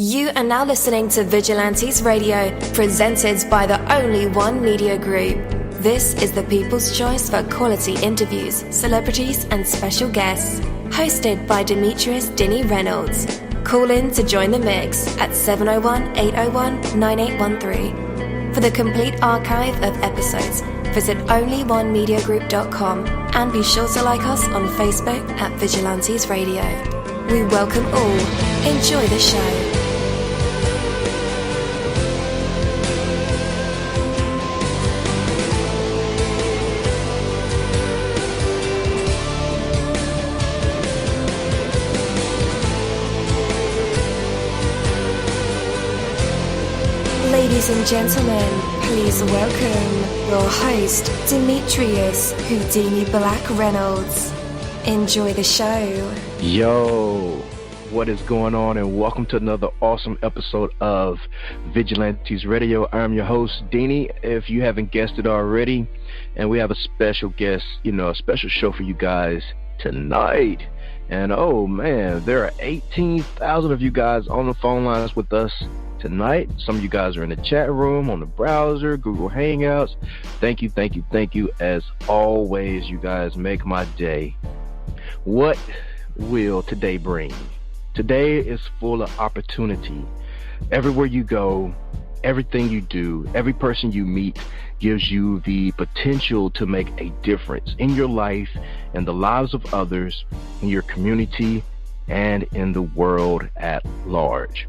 You are now listening to Vigilantes Radio, presented by the Only One Media Group. This is the people's choice for quality interviews, celebrities and special guests. Hosted by Demetrius Dini Reynolds. Call in to join the mix at 701-801-9813. For the complete archive of episodes, visit onlyonemediagroup.com and be sure to like us on Facebook at Vigilantes Radio. We welcome all. Enjoy the show. Ladies and gentlemen, please welcome your host, Demetrius Houdini Black Reynolds. Enjoy the show. Yo, what is going on, and welcome to another awesome episode of Vigilantes Radio. I'm your host, Dini, if you haven't guessed it already, and we have a special guest, a special show for you guys tonight. And oh man, there are 18,000 of you guys on the phone lines with us tonight. Some of you guys are in the chat room, on the browser, Google Hangouts. Thank you. As always, you guys make my day. What will today bring? Today is full of opportunity. Everywhere you go, everything you do, every person you meet gives you the potential to make a difference in your life and the lives of others, in your community, and in the world at large.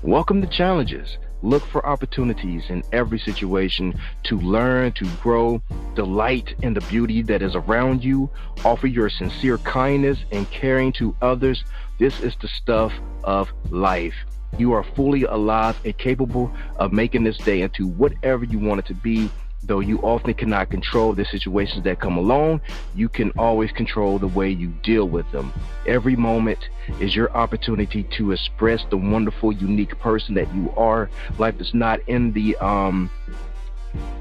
Welcome to challenges. Look for opportunities in every situation to learn, to grow, delight in the beauty that is around you, offer your sincere kindness and caring to others. This is the stuff of life. You are fully alive and capable of making this day into whatever you want it to be. Though you often cannot control the situations that come along, you can always control the way you deal with them. Every moment is your opportunity to express the wonderful, unique person that you are. Life is not in the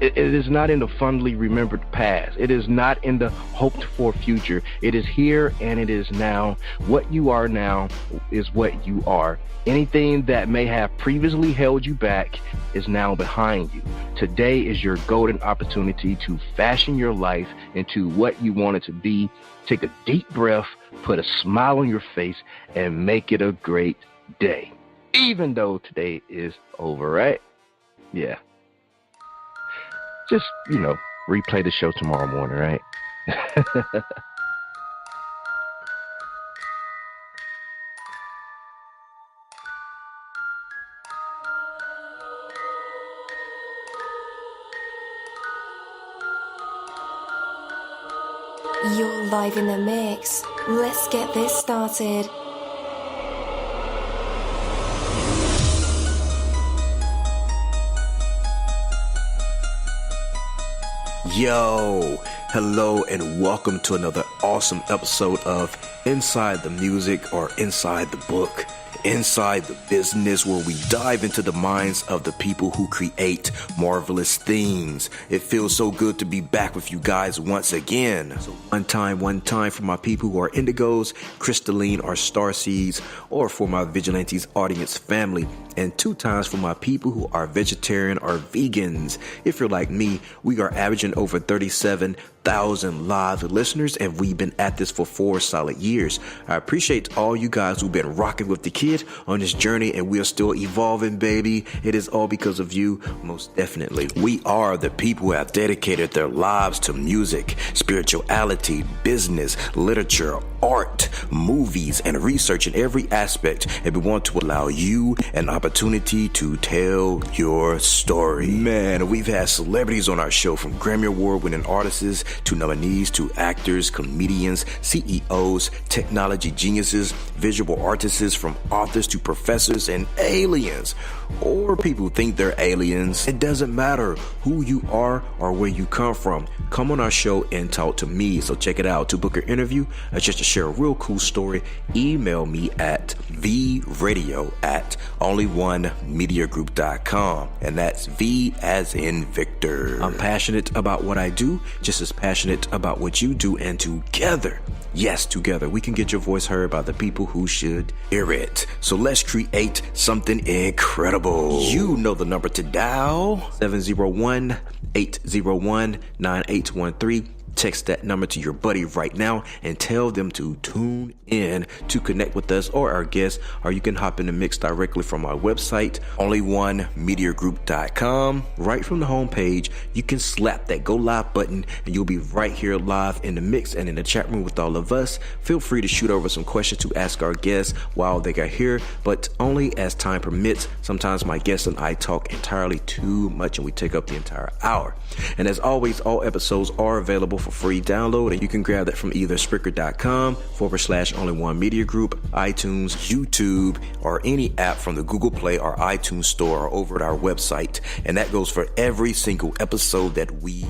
it is not in the fondly remembered past. It is not in the hoped for future. It is here and it is now. What you are now is what you are. Anything that may have previously held you back is now behind you. Today is your golden opportunity to fashion your life into what you want it to be. Take a deep breath, put a smile on your face, and make it a great day. Even though today is over, right? Yeah. Just, replay the show tomorrow morning, right? You're live in the mix. Let's get this started. Yo, hello and welcome to another awesome episode of Inside the Music, or Inside the Book, Inside the Business, where we dive into the minds of the people who create marvelous things. It feels so good to be back with you guys once again. So one time for my people who are indigos, crystalline, or starseeds, or for my Vigilantes audience family, and 2 times for my people who are vegetarian or vegans. If you're like me, we are averaging over 37,000 live listeners, and we've been at this for 4 solid years. I appreciate all you guys who've been rocking with the kid on this journey, and we are still evolving, baby. It is all because of you, most definitely. We are the people who have dedicated their lives to music, spirituality, business, literature, art, movies, and research in every aspect, and we want to allow you an opportunity to tell your story. Man, we've had celebrities on our show, from Grammy Award winning artists to nominees to actors, comedians, CEOs, technology geniuses, visual artists, from authors to professors and aliens, or people who think they're aliens. It doesn't matter who you are or where you come from. Come on our show and talk to me. So check it out. To book an interview or just to share a real cool story, email me at vradio@onlyonemediagroup.com, and that's V as in Victor. I'm passionate about what I do, just as passionate about what you do, and together Yes, together we can get your voice heard by the people who should hear it. So let's create something incredible. You know the number to dial: 701-801-9813. Text that number to your buddy right now and tell them to tune in to connect with us or our guests, or you can hop in the mix directly from our website, onlyonemediagroup.com. Right from the homepage, you can slap that go live button and you'll be right here live in the mix and in the chat room with all of us. Feel free to shoot over some questions to ask our guests while they are here, but only as time permits. Sometimes my guests and I talk entirely too much and we take up the entire hour. And as always, all episodes are available for free download, and you can grab that from either Spreaker.com/onlyonemediagroup, iTunes, YouTube, or any app from the Google Play or iTunes store, or over at our website. And that goes for every single episode that we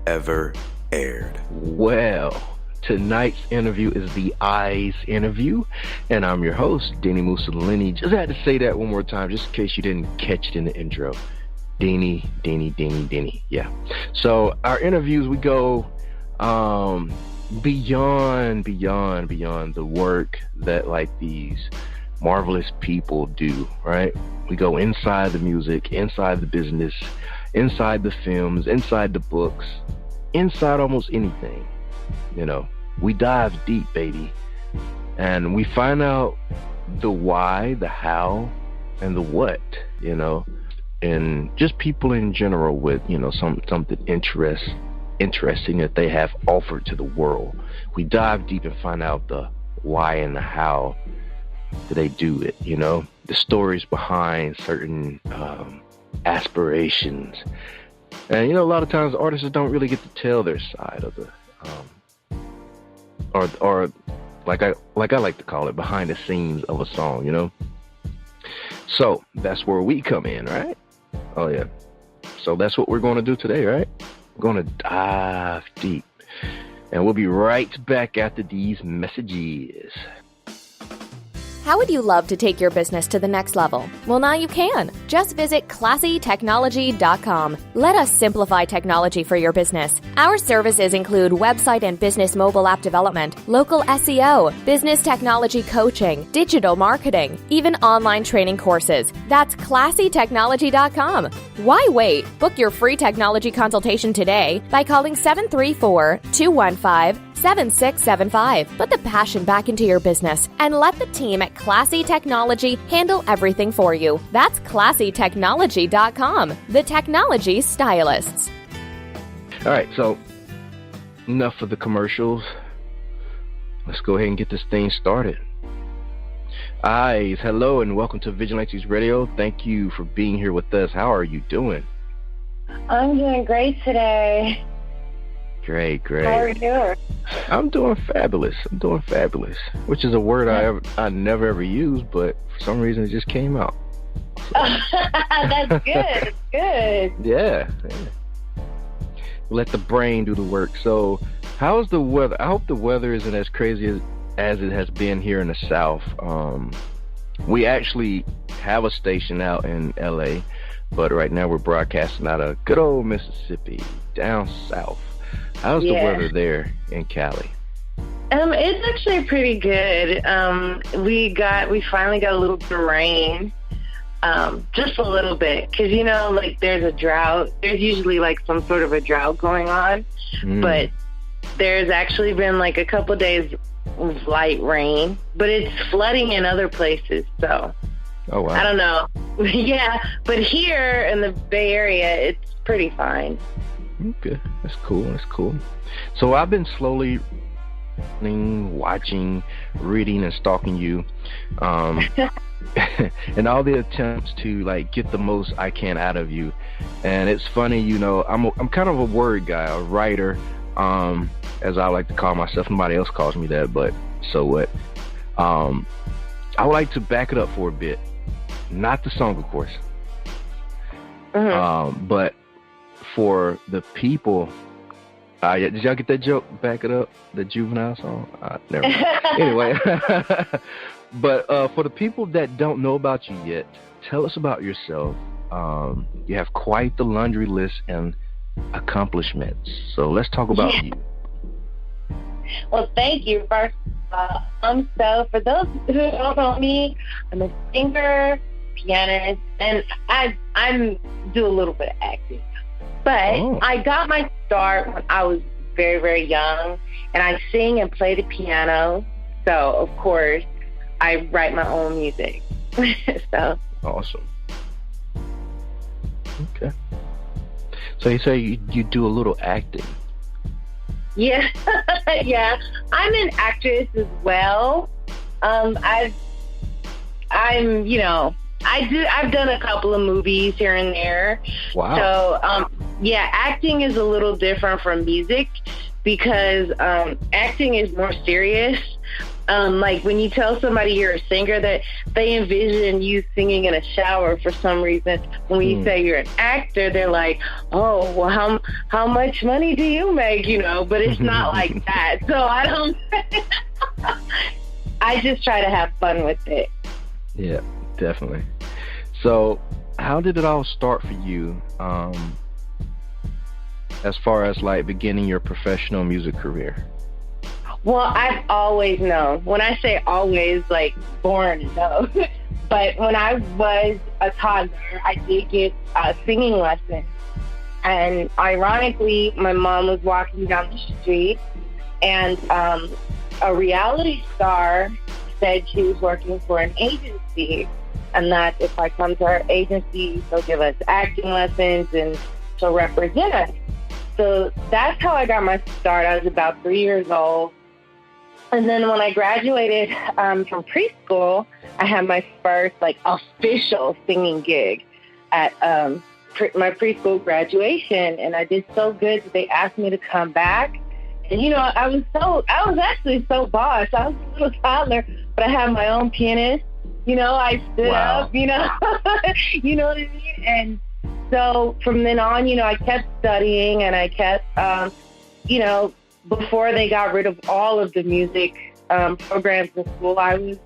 ever aired. Well, tonight's interview is the eyes interview, and I'm your host, dini-mussolini. Just had to say that one more time, just in case you didn't catch it in the intro. Dini. Yeah. So our interviews, we go beyond the work that like these marvelous people do, right? We go inside the music, inside the business, inside the films, inside the books, inside almost anything. You know, we dive deep, baby, and we find out the why, the how, and the what, you know, and just people in general with, you know, something interesting that they have offered to the world. We dive deep and find out the why and the how do they do it, you know, the stories behind certain aspirations. And, you know, a lot of times artists don't really get to tell their side of the or like I like to call it, behind the scenes of a song, you know. So that's where we come in, right? Oh yeah. So that's what we're going to do today, right? We're going to dive deep, and we'll be right back after these messages. How would you love to take your business to the next level? Well, now you can. Just visit classytechnology.com. Let us simplify technology for your business. Our services include website and business mobile app development, local SEO, business technology coaching, digital marketing, even online training courses. That's classytechnology.com. Why wait? Book your free technology consultation today by calling 734-215-7675. Put the passion back into your business and let the team at Classy Technology handle everything for you. That's classytechnology.com, the technology stylists. All right, so enough of the commercials. Let's go ahead and get this thing started. Eyes, hello and welcome to Vigilantes Radio. Thank you for being here with us. How are you doing? I'm doing great today. Great. How are you? I'm doing fabulous, which is a word I never ever used, but for some reason it just came out. So. That's good. It's good. Yeah. Let the brain do the work. So how's the weather? I hope the weather isn't as crazy as it has been here in the South. We actually have a station out in LA, but right now we're broadcasting out of good old Mississippi, down south. How's the weather there in Cali? It's actually pretty good. We finally got a little bit of rain, just a little bit, because you know, like there's a drought. There's usually like some sort of a drought going on, but there's actually been like a couple days of light rain, but it's flooding in other places. So, oh wow, I don't know. Yeah, but here in the Bay Area, it's pretty fine. Okay, that's cool. So I've been slowly watching, reading, and stalking you, and all the attempts to like get the most I can out of you. And it's funny, you know, I'm kind of a word guy, a writer, as I like to call myself. Nobody else calls me that, but so what? I would like to back it up for a bit. Not the song, of course, but for the people. Did y'all get that joke? Back it up, the Juvenile song? Never mind. Anyway, but for the people that don't know about you yet, tell us about yourself. You have quite the laundry list and accomplishments. So let's talk about you. Well, thank you. First of all, so for those who don't know me, I'm a singer, pianist, and I do a little bit of acting. But I got my start when I was very, very young, and I sing and play the piano. So, of course, I write my own music. So awesome. Okay. So you say you do a little acting. Yeah, yeah. I'm an actress as well. I've done a couple of movies here and there. Wow. So, yeah, acting is a little different from music because acting is more serious. Like when you tell somebody you're a singer, that they envision you singing in a shower for some reason. When you say you're an actor, they're like, oh, well, how much money do you make? But it's not like that. So I just try to have fun with it. Yeah, definitely. So how did it all start for you as far as like beginning your professional music career? Well, I've always known. When I say always, like born to know. But when I was a toddler, I did get singing lessons. And ironically, my mom was walking down the street, and a reality star said she was working for an agency, and that if I come to her agency, she'll give us acting lessons and she'll represent us. So that's how I got my start. I was about 3 years old. And then when I graduated from preschool, I had my first official singing gig at my preschool graduation, and I did so good that they asked me to come back. And I was actually so boss. I was a little toddler, but I had my own pianist. I stood up. You know what I mean? And so from then on, I kept studying, and I kept, before they got rid of all of the music programs in school, I was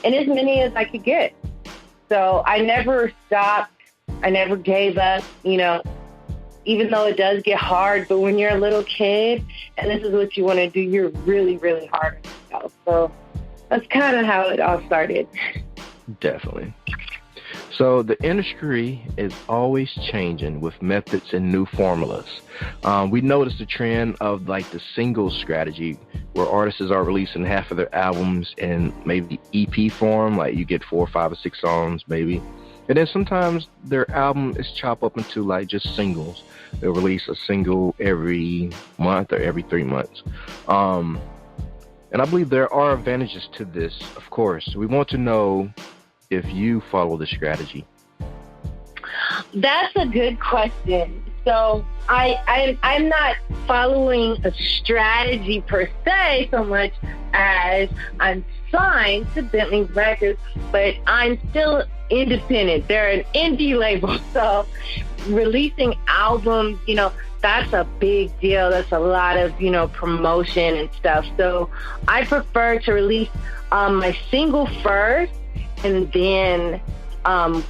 in as many as I could get. So I never stopped. I never gave up, even though it does get hard. But when you're a little kid and this is what you want to do, you're really, really hard on yourself. So that's kind of how it all started. Definitely. So the industry is always changing with methods and new formulas. We noticed the trend of the single strategy, where artists are releasing half of their albums in maybe EP form, like you get 4, 5, or 6 songs maybe. And then sometimes their album is chopped up into just singles. They'll release a single every month or every 3 months. And I believe there are advantages to this, of course. We want to know if you follow the strategy. That's a good question. So I'm not following a strategy per se so much as I'm signed to Bentley Records, but I'm still independent. They're an indie label, so releasing albums, that's a big deal. That's a lot of, promotion and stuff. So I prefer to release my single first and then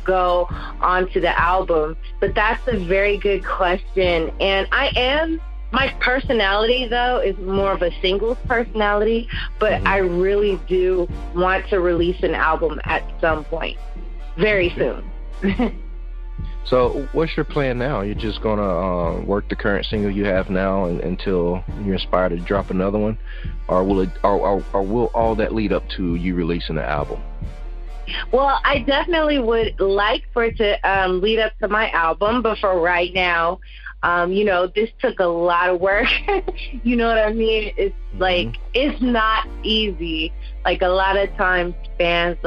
go onto the album. But that's a very good question. And my personality, though, is more of a singles personality, but I really do want to release an album at some point, very soon. So what's your plan now? You're just going to work the current single you have now until you're inspired to drop another one? Or will all that lead up to you releasing the album? Well, I definitely would like for it to lead up to my album, but for right now, this took a lot of work. You know what I mean? It's it's not easy. A lot of times fans,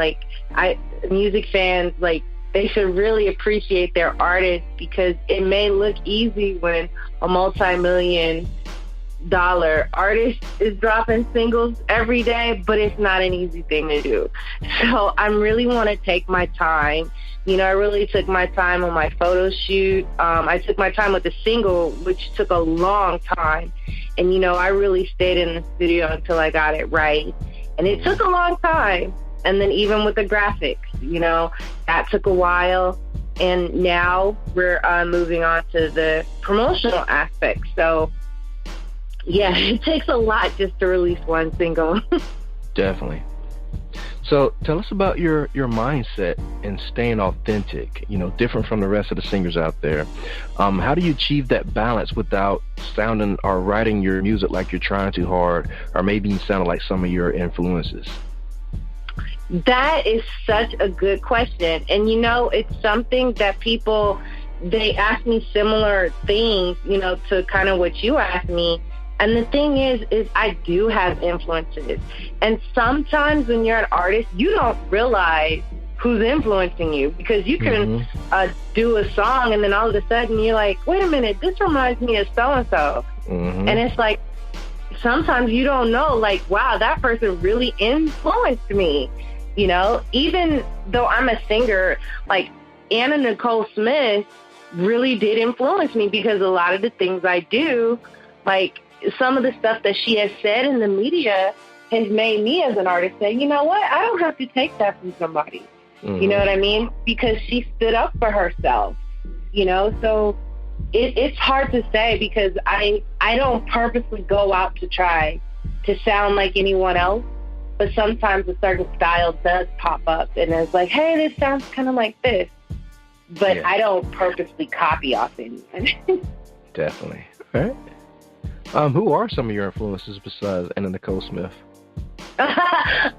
music fans, they should really appreciate their artists, because it may look easy when a multi-million-dollar artist is dropping singles every day, but it's not an easy thing to do. So I really want to take my time. I really took my time on my photo shoot. I took my time with the single, which took a long time. And, I really stayed in the studio until I got it right. And it took a long time. And then even with the graphics, that took a while. And now we're moving on to the promotional aspect. So Yeah, it takes a lot just to release one single. Definitely. So tell us about your mindset in staying authentic, different from the rest of the singers out there. How do you achieve that balance without sounding or writing your music like you're trying too hard, or maybe sounding like some of your influences? That is such a good question. And, it's something that they ask me similar things, to kind of what you asked me. And the thing is I do have influences. And sometimes when you're an artist, you don't realize who's influencing you, because you can do a song and then all of a sudden you're like, wait a minute, this reminds me of so-and-so. And it's like, sometimes you don't know, like, wow, that person really influenced me. Even though I'm a singer, like Anna Nicole Smith really did influence me, because a lot of the things I do, like some of the stuff that she has said in the media has made me as an artist say, you know what, I don't have to take that from somebody. You know what I mean? Because she stood up for herself, so it's hard to say, because I don't purposely go out to try to sound like anyone else, but sometimes a certain style does pop up and it's like, hey, this sounds kind of like this, but I don't purposely copy off anyone. Definitely. All right. Who are some of your influences besides Anna Nicole Smith?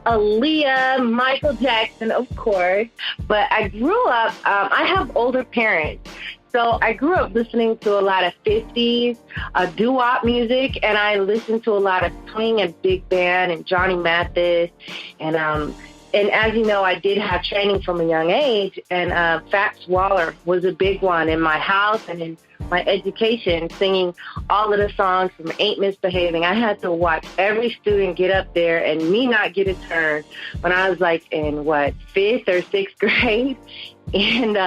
Aaliyah, Michael Jackson, of course. But I grew up, I have older parents. So I grew up listening to a lot of 50s, doo-wop music, and I listened to a lot of swing and big band and Johnny Mathis. And as you know, I did have training from a young age, and Fats Waller was a big one in my house and in my education, singing all of the songs from Ain't Misbehaving. I had to watch every student get up there and me not get a turn when I was like in, 5th or 6th grade. And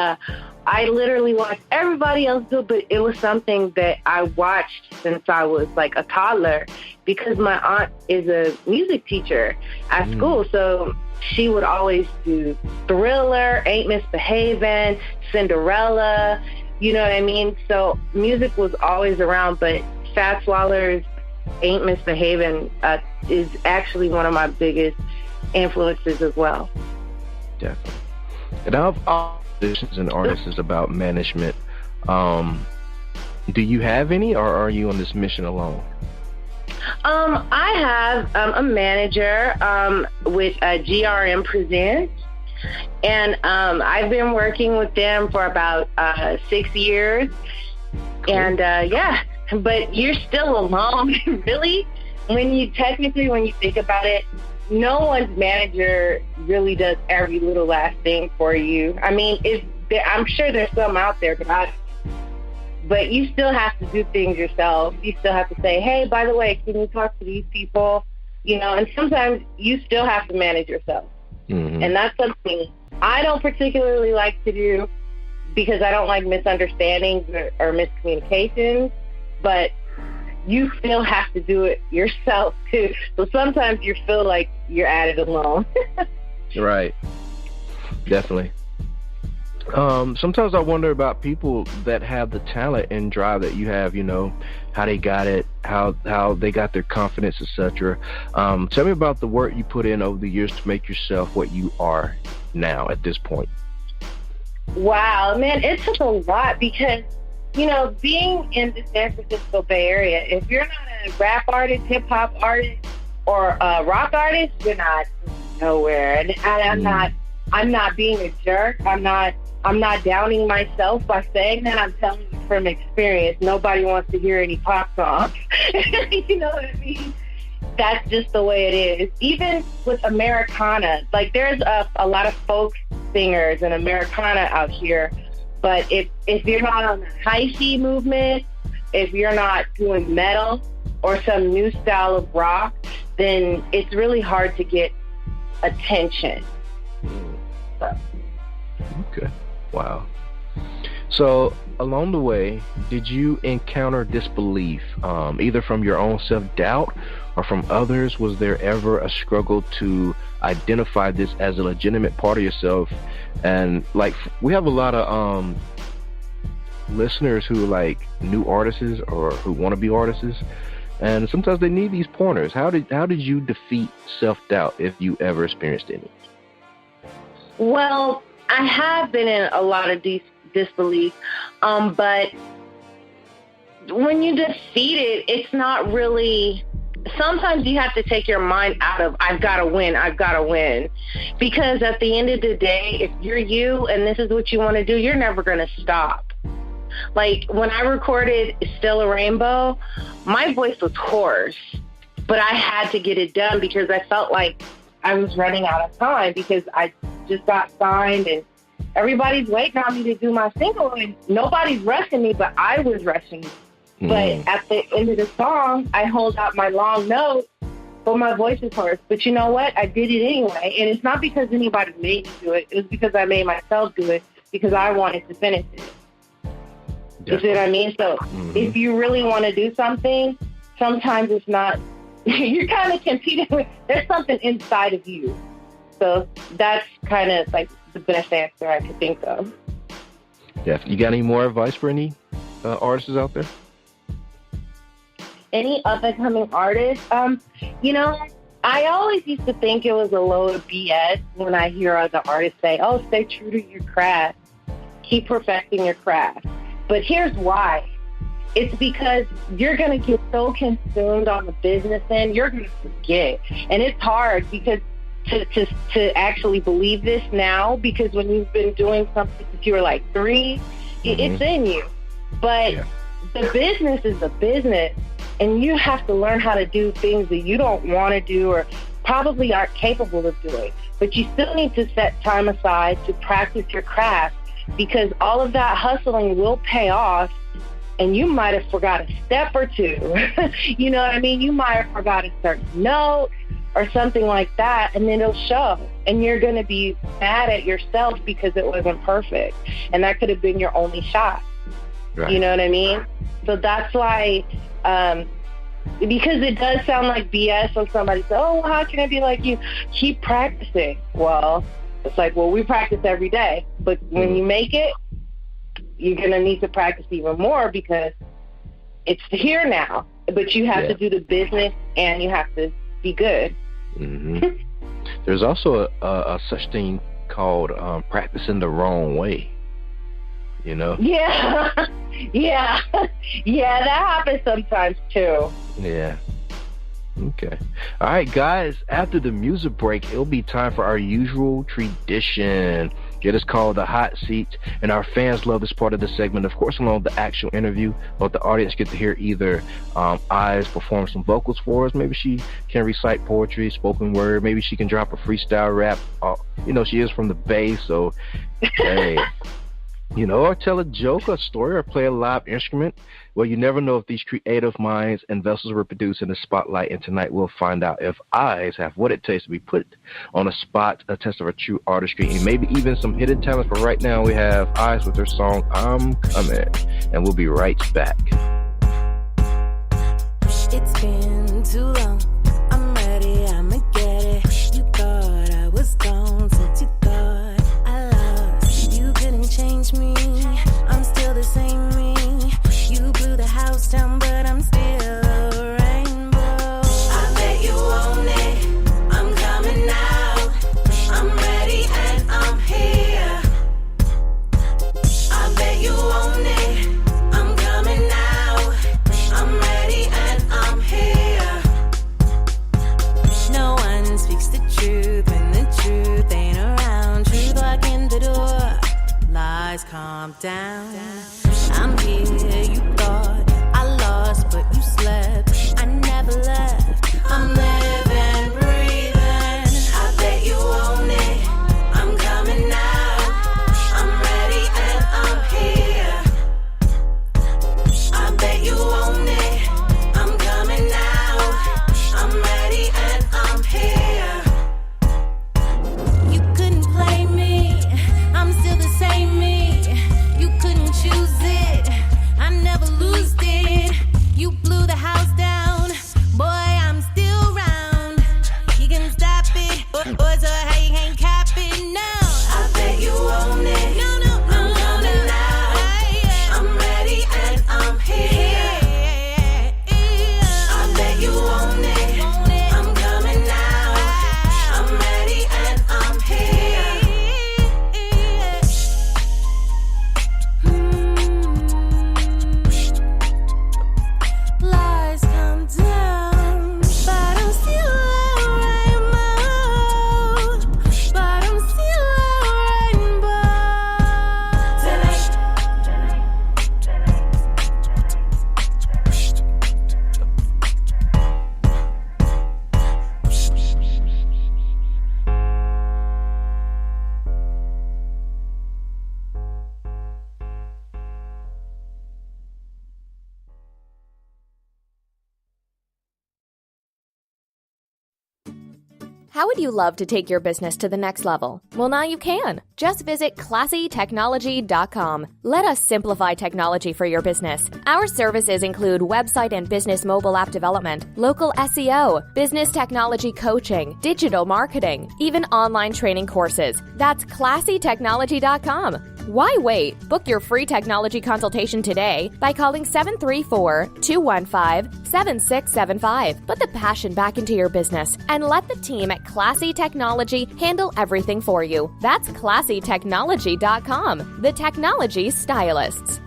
I literally watched everybody else do it, but it was something that I watched since I was like a toddler, because my aunt is a music teacher at school. So she would always do Thriller, Ain't Misbehaving, Cinderella, you know what I mean? So music was always around, but Fats Waller's Ain't Misbehaving is actually one of my biggest influences as well. Definitely. And all musicians and artists is about management. Do you have any, or are you on this mission alone? I have a manager with GRM Presents, and I've been working with them for about 6 years. Cool. And but you're still alone, really. When you think about it, no one's manager really does every little last thing for you. I mean, I'm sure there's some out there, but you still have to do things yourself. You still have to say, hey, by the way, can you talk to these people? And sometimes you still have to manage yourself. And that's something I don't particularly like to do, because I don't like misunderstandings or miscommunications, but you still have to do it yourself too. So sometimes you feel like you're at it alone. Right. Definitely. Sometimes I wonder about people that have the talent and drive that you have, how they got it, how they got their confidence, etc. Tell me about the work you put in over the years to make yourself what you are now at this point. Wow, man, it took a lot, because, being in the San Francisco Bay Area, if you're not a rap artist, hip-hop artist, or a rock artist, you're not nowhere. And I'm not being a jerk. I'm not downing myself by saying that. I'm telling you from experience. Nobody wants to hear any pop songs. You know what I mean? That's just the way it is. Even with Americana, like there's a lot of folk singers and Americana out here. But if you're not on the hyphy movement, if you're not doing metal or some new style of rock, then it's really hard to get attention. So. Okay. Wow. So along the way, did you encounter disbelief, either from your own self-doubt or from others? Was there ever a struggle to identify this as a legitimate part of yourself? And like, we have a lot of listeners who are like new artists or who want to be artists. And sometimes they need these pointers. How did you defeat self-doubt, if you ever experienced any? Well, I have been in a lot of disbelief, but when you defeat it, it's not really... Sometimes you have to take your mind out of, I've got to win. Because at the end of the day, if you're you and this is what you want to do, you're never going to stop. Like, when I recorded Still a Rainbow, my voice was hoarse, but I had to get it done because I felt like I was running out of time because I just got signed and everybody's waiting on me to do my single and nobody's rushing me, but I was rushing. But at the end of the song, I hold out my long note, but my voice is hoarse. But you know what? I did it anyway. And it's not because anybody made me do it. It was because I made myself do it because I wanted to finish it. You see what I mean? So if you really want to do something, sometimes it's not, you're kind of competing with, there's something inside of you. So that's kind of like the best answer I could think of. Yeah. You got any more advice for any artists out there? Any up-and-coming artists? I always used to think it was a load of BS when I hear other artists say, oh, stay true to your craft. Keep perfecting your craft. But here's why. It's because you're going to get so consumed on the business end, you're going to forget. And it's hard because to actually believe this now, because when you've been doing something since you were like 3, it's in you. But the business is the business. And you have to learn how to do things that you don't want to do or probably aren't capable of doing. But you still need to set time aside to practice your craft because all of that hustling will pay off and you might have forgot a step or two. You know what I mean? You might have forgot a certain note or something like that, and then it'll show. And you're going to be mad at yourself because it wasn't perfect. And that could have been your only shot. Right. You know what I mean? So that's why... because it does sound like BS when somebody says, oh, well, how can I be like you? Keep practicing. Well, it's like, well, we practice every day. But when you make it, you're going to need to practice even more because it's here now. But you have to do the business and you have to be good. There's also a such thing called practicing the wrong way. You know? Yeah, that happens sometimes too. Yeah. Okay. All right, guys. After the music break, it'll be time for our usual tradition. It is called the hot seat, and our fans love this part of the segment. Of course, along with the actual interview, but the audience get to hear either Eyez perform some vocals for us. Maybe she can recite poetry, spoken word. Maybe she can drop a freestyle rap. She is from the Bay, so hey. Or tell a joke, a story, or play a live instrument. Well, you never know if these creative minds and vessels were produced in the spotlight, and tonight we'll find out if Eyez have what it takes to be put on a spot, a test of her true artistry, and maybe even some hidden talents. But right now we have Eyez with her song, I'm Coming, and we'll be right back. It's been too long, I'm ready, I'ma get it. You thought I was gone, said you thought I lost. You couldn't change me, I'm still the same me. You blew the house down, but I'm still a rainbow. I bet you own it, I'm coming out. I'm ready and I'm here. I bet you own it, I'm coming out. I'm ready and I'm here. No one speaks the truth when the truth ain't around. Truth walking the door, lies calm down. I'm here, you thought I lost, but you slept. I never left, I'm living, breathing. I bet you own it, I'm coming out. I'm ready and I'm here. I bet you own it, I'm coming out. I'm ready and I'm here. You couldn't play me, I'm still the same me. You couldn't choose it, I never lose it. You blew the house down, boy, I'm still right. How would you love to take your business to the next level? Well, now you can. Just visit classy-technology.com. Let us simplify technology for your business. Our services include website and business mobile app development, local SEO, business technology coaching, digital marketing, even online training courses. That's classy-technology.com. Why wait? Book your free technology consultation today by calling 734-215-7675. Put the passion back into your business and let the team at Classy Technology handle everything for you. That's classy-technology.com, the technology stylists.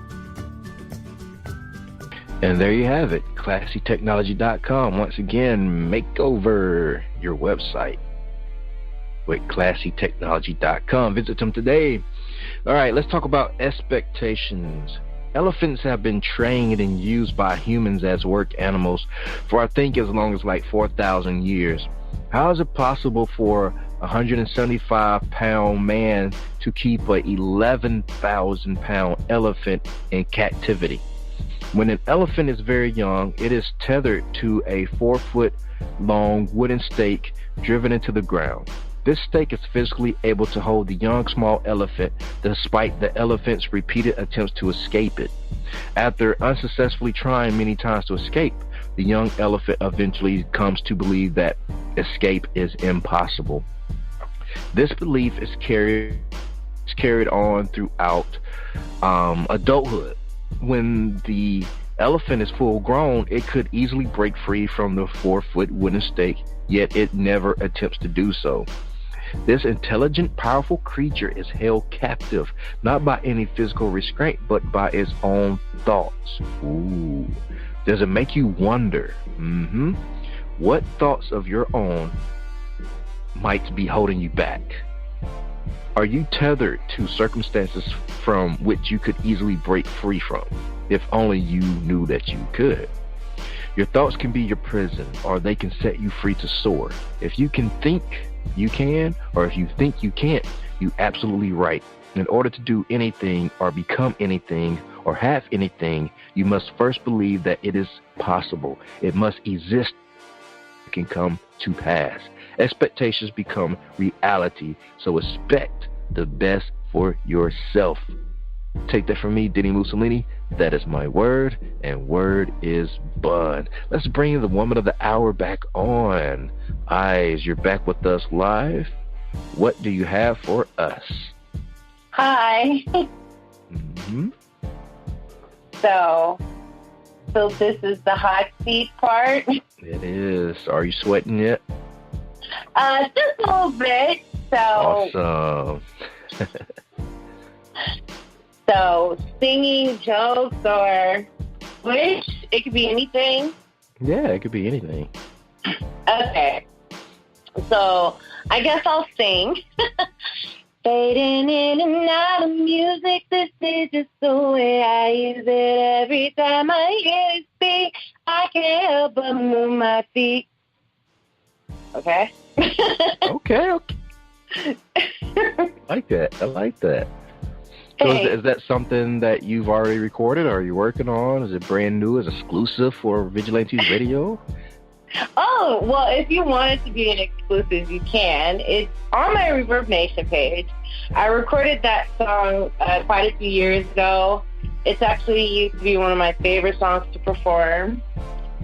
And there you have it, classy-technology.com. Once again, make over your website with classy-technology.com. Visit them today. All right, let's talk about expectations. Elephants have been trained and used by humans as work animals for I think as long as like 4,000 years. How is it possible for a 175-pound man to keep a 11,000-pound elephant in captivity? When an elephant is very young, it is tethered to a 4-foot-long wooden stake driven into the ground. This stake is physically able to hold the young small elephant despite the elephant's repeated attempts to escape it. After unsuccessfully trying many times to escape, the young elephant eventually comes to believe that escape is impossible. This belief is carried on throughout adulthood. When the elephant is full grown, it could easily break free from the 4-foot wooden stake, yet it never attempts to do so. This intelligent, powerful creature is held captive, not by any physical restraint, but by its own thoughts. Ooh. Does it make you wonder, what thoughts of your own might be holding you back? Are you tethered to circumstances from which you could easily break free from, if only you knew that you could? Your thoughts can be your prison, or they can set you free to soar. If you can think you can, or if you think you can't, you're absolutely right. In order to do anything or become anything or have anything, you must first believe that it is possible. It must exist. It can come to pass. Expectations become reality, so expect the best for yourself. Take that from me, Dini-Mussolini. That is my word, and word is bond. Let's bring the woman of the hour back on. Eyes, you're back with us live. What do you have for us? Hi. So this is the hot seat part? It is. Are you sweating yet? Just a little bit. So awesome. So singing, jokes, or which? It could be anything? Yeah, it could be anything. Okay. So I guess I'll sing. Fading in and out of music, this is just the way I use it. Every time I hear it speak, I can't help but move my feet. Okay? Okay. I like that. So is that something that you've already recorded, or are you working on? Is it brand new? Is it exclusive for Vigilantes Radio? Oh, well, if you want it to be an exclusive, you can. It's on my Reverb Nation page. I recorded that song quite a few years ago. It's actually used to be one of my favorite songs to perform.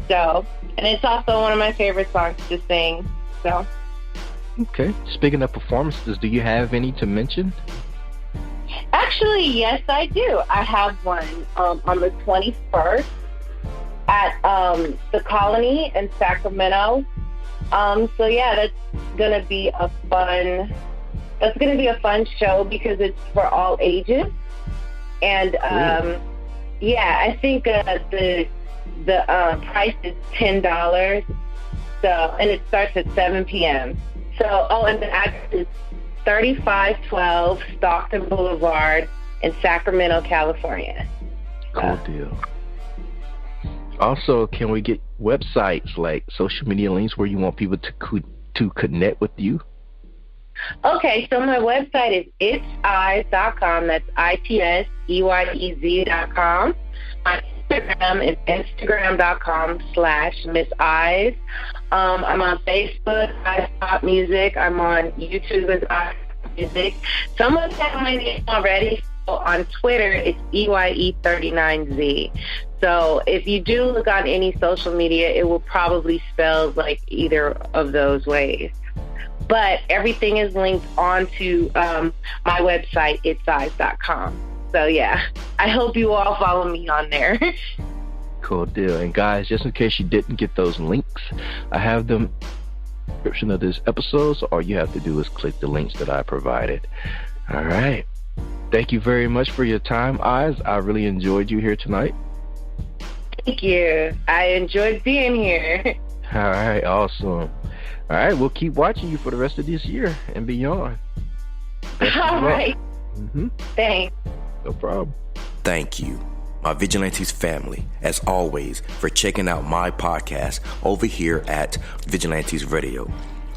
So, and it's also one of my favorite songs to sing. So. Okay. Speaking of performances, do you have any to mention? Actually, yes, I do. I have one on the 21st at the Colony in Sacramento. So yeah, that's gonna be a fun show because it's for all ages. And yeah, I think the price is $10. So, and it starts at 7 p.m. So, and the address is 3512 Stockton Boulevard in Sacramento, California. Cool deal. Also, can we get websites like social media links where you want people to connect with you? Okay, so my website is itseyez.com. That's ITSEYEZ.com. My Instagram. It's Instagram.com/the-eyez. I'm on Facebook, Eyes Pop Music. I'm on YouTube as Eyes Pop Music. Someone got my name already. So on Twitter, it's EYE39Z. So if you do look on any social media, it will probably spell like either of those ways. But everything is linked onto my website, itseyez.com. So yeah, I hope you all follow me on there. Cool deal. And guys, just in case you didn't get those links, I have them in the description of this episode, so all you have to do is click the links that I provided. All right. Thank you very much for your time, Eyez. I really enjoyed you here tonight. Thank you. I enjoyed being here. All right, awesome. All right, we'll keep watching you for the rest of this year and beyond. All right. Thanks. No problem. Thank you, my Vigilantes family, as always, for checking out my podcast over here at Vigilantes Radio.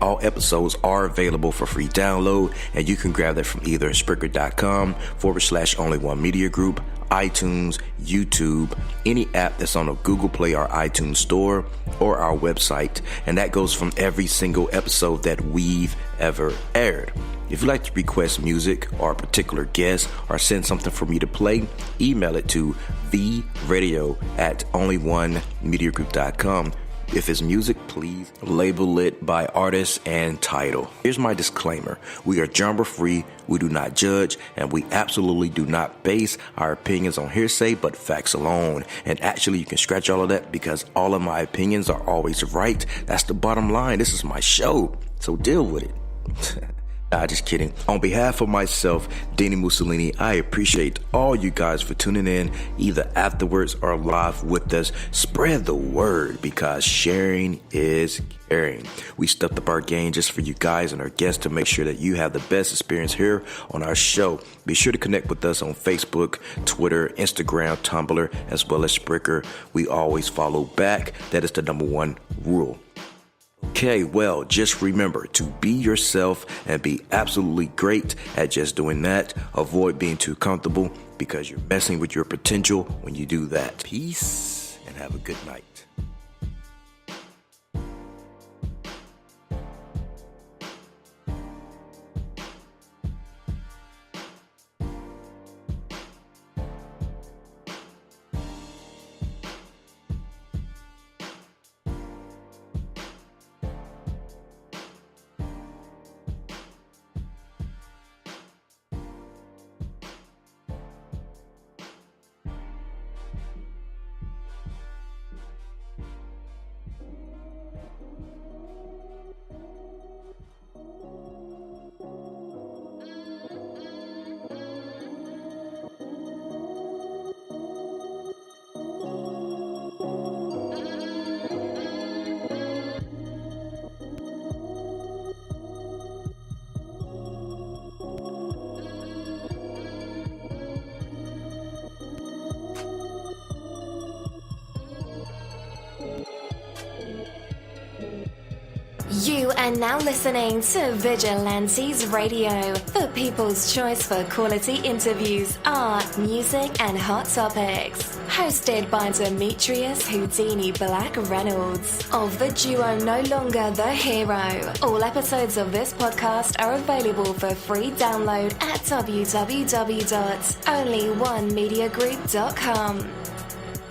All episodes are available for free download, and you can grab that from either Spreaker.com/only1media group, iTunes, YouTube, any app that's on a Google Play or iTunes store, or our website. And that goes from every single episode that we've ever aired. If you'd like to request music or a particular guest or send something for me to play, email it to vradio@only1mediagroup.com. If it's music, please label it by artist and title. Here's my disclaimer. We are genre free, we do not judge, and we absolutely do not base our opinions on hearsay but facts alone. And actually, you can scratch all of that because all of my opinions are always right. That's the bottom line. This is my show, so deal with it. Nah, just kidding. On behalf of myself, Dini-Mussolini, I appreciate all you guys for tuning in, either afterwards or live with us. Spread the word because sharing is caring. We stepped up our game just for you guys and our guests to make sure that you have the best experience here on our show. Be sure to connect with us on Facebook, Twitter, Instagram, Tumblr, as well as Spreaker. We always follow back. That is the #1 rule. Okay, well, just remember to be yourself and be absolutely great at just doing that. Avoid being too comfortable because you're messing with your potential when you do that. Peace and have a good night. You are now listening to Vigilantes Radio, the people's choice for quality interviews, art, music, and hot topics. Hosted by Demetrius Houdini Black Reynolds of the duo No Longer the Hero. All episodes of this podcast are available for free download at www.only1mediagroup.com.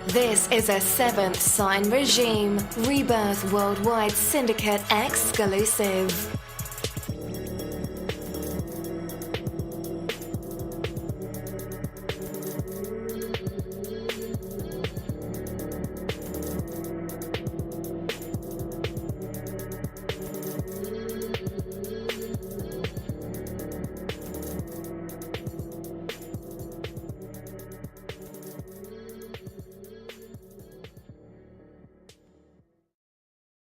This is a 7th Sign Regime Rebirth Worldwide Syndicate exclusive.